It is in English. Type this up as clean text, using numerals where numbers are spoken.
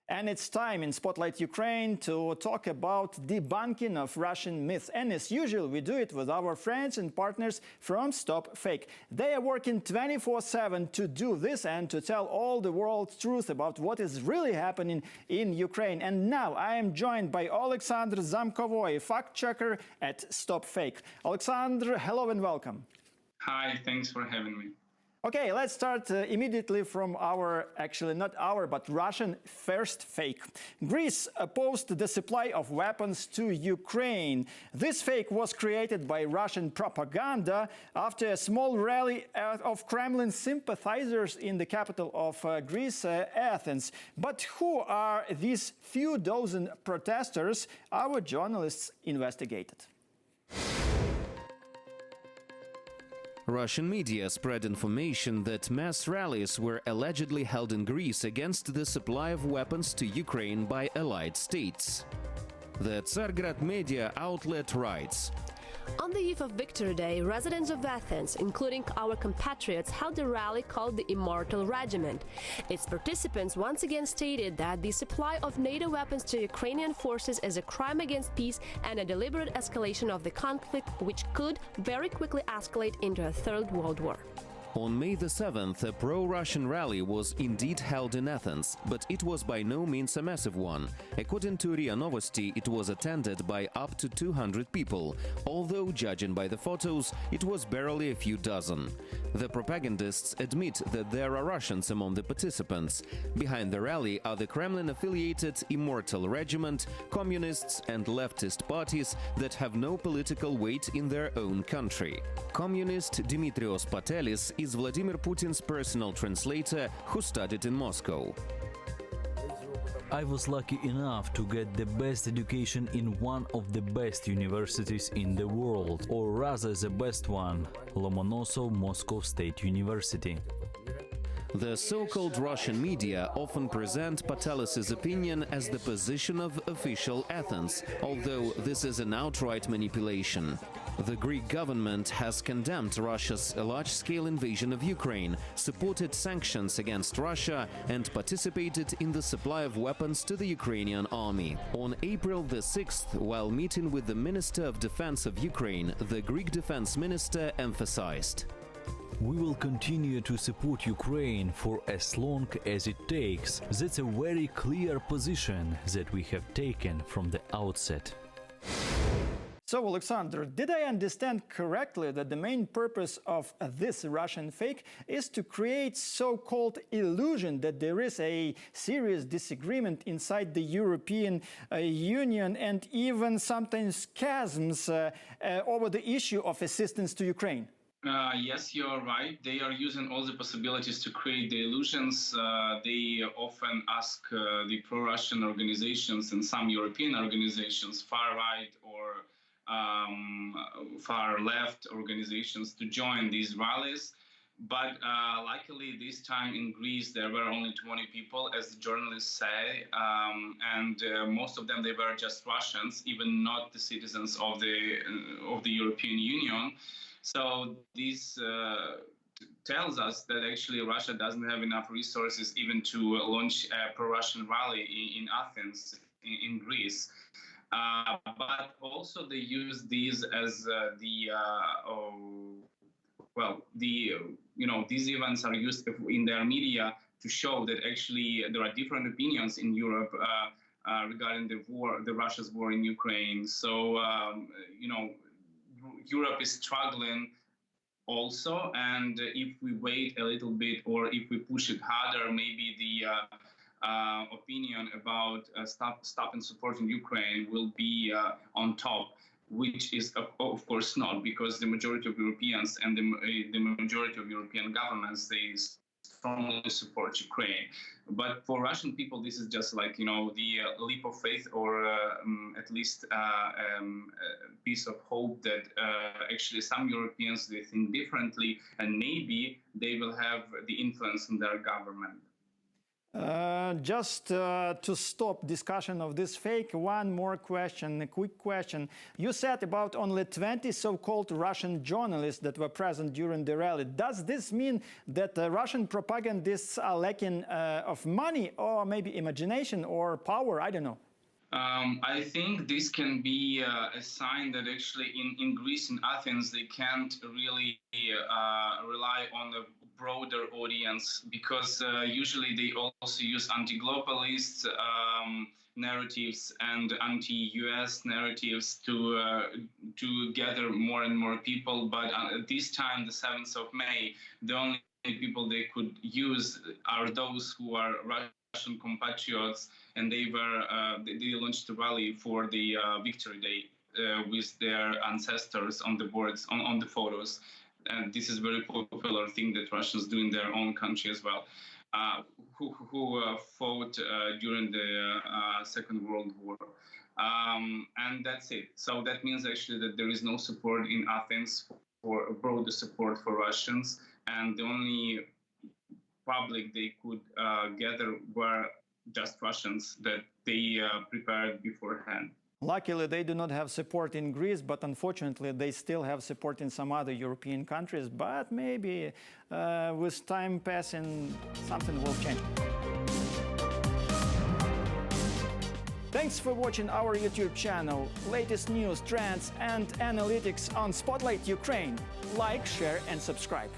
And it's time in Spotlight Ukraine to talk about debunking of Russian myths. And as usual, we do it with our friends and partners from Stop Fake. They are working 24/7 to do this and to tell all the world truth about what is really happening in Ukraine. And now I am joined by Alexander Zamkovoy, fact-checker at Stop Fake. Alexander, hello and welcome. Hi, thanks for having me. Okay, let's start immediately from our, actually not our, but Russian first fake. Greece opposed the supply of weapons to Ukraine. This fake was created by Russian propaganda after a small rally of Kremlin sympathizers in the capital of Greece, Athens. But who are these few dozen protesters? Our journalists investigated. Russian media spread information that mass rallies were allegedly held in Greece against the supply of weapons to Ukraine by allied states. The Tsargrad media outlet writes, on the eve of Victory Day, residents of Athens, including our compatriots, held a rally called the Immortal Regiment. Its participants once again stated that the supply of NATO weapons to Ukrainian forces is a crime against peace and a deliberate escalation of the conflict, which could very quickly escalate into a third world war. On May the 7th, a pro-Russian rally was indeed held in Athens, but it was by no means a massive one. According to RIA Novosti, it was attended by up to 200 people, although, judging by the photos, it was barely a few dozen. The propagandists admit that there are Russians among the participants. Behind the rally are the Kremlin-affiliated Immortal Regiment, communists and leftist parties that have no political weight in their own country. Communist Dimitrios Patelis is Vladimir Putin's personal translator who studied in Moscow. I was lucky enough to get the best education in one of the best universities in the world, or rather the best one, Lomonosov Moscow State University. The so-called Russian media often present Patelis' opinion as the position of official Athens, although this is an outright manipulation. The Greek government has condemned Russia's large-scale invasion of Ukraine, supported sanctions against Russia, and participated in the supply of weapons to the Ukrainian army. On April the 6th, while meeting with the Minister of Defense of Ukraine, the Greek defense minister emphasized, we will continue to support Ukraine for as long as it takes. That's a very clear position that we have taken from the outset. So, Alexander, did I understand correctly that the main purpose of this Russian fake is to create so-called illusion that there is a serious disagreement inside the European Union and even sometimes schisms over the issue of assistance to Ukraine? Yes, you're right. They are using all the possibilities to create the illusions. They often ask the pro-Russian organizations and some European organizations, far-right or far-left organizations, to join these rallies. But luckily, this time in Greece, there were only 20 people, as the journalists say, and most of them, they were just Russians, even not the citizens of the European Union. So this tells us that actually Russia doesn't have enough resources even to launch a pro-Russian rally in Athens, in Greece. But also they use these as these events are used in their media to show that actually there are different opinions in Europe regarding the Russia's war in Ukraine. So Europe is struggling also, and if we wait a little bit or if we push it harder, maybe the opinion about stopping supporting Ukraine will be on top, which is of course not, because the majority of Europeans and the majority of European governments, they strongly support Ukraine. But for Russian people, this is just like, the leap of faith, or at least a piece of hope that actually some Europeans, they think differently, and maybe they will have the influence in their government. Just to stop discussion of this fake, one more question, a quick question. You said about only 20 so-called Russian journalists that were present during the rally. Does this mean that Russian propagandists are lacking of money or maybe imagination or power? I don't know. I think this can be a sign that actually in Greece, in Athens, they can't really rely on a broader audience, because usually they also use anti-globalist narratives and anti-US narratives to gather more and more people. But at this time, the 7th of May, the only people they could use are those who are Russian compatriots, and they launched a rally for the Victory Day with their ancestors on the boards, on the photos. And this is a very popular thing that Russians do in their own country as well, who fought during the Second World War. And that's it. So that means actually that there is no support in Athens for a broader support for Russians, and the only public they could gather were just Russians that they prepared beforehand. Luckily, they do not have support in Greece, but unfortunately, they still have support in some other European countries. But maybe with time passing, something will change. Thanks for watching our YouTube channel. Latest news, trends, and analytics on Spotlight Ukraine. Like, share, and subscribe.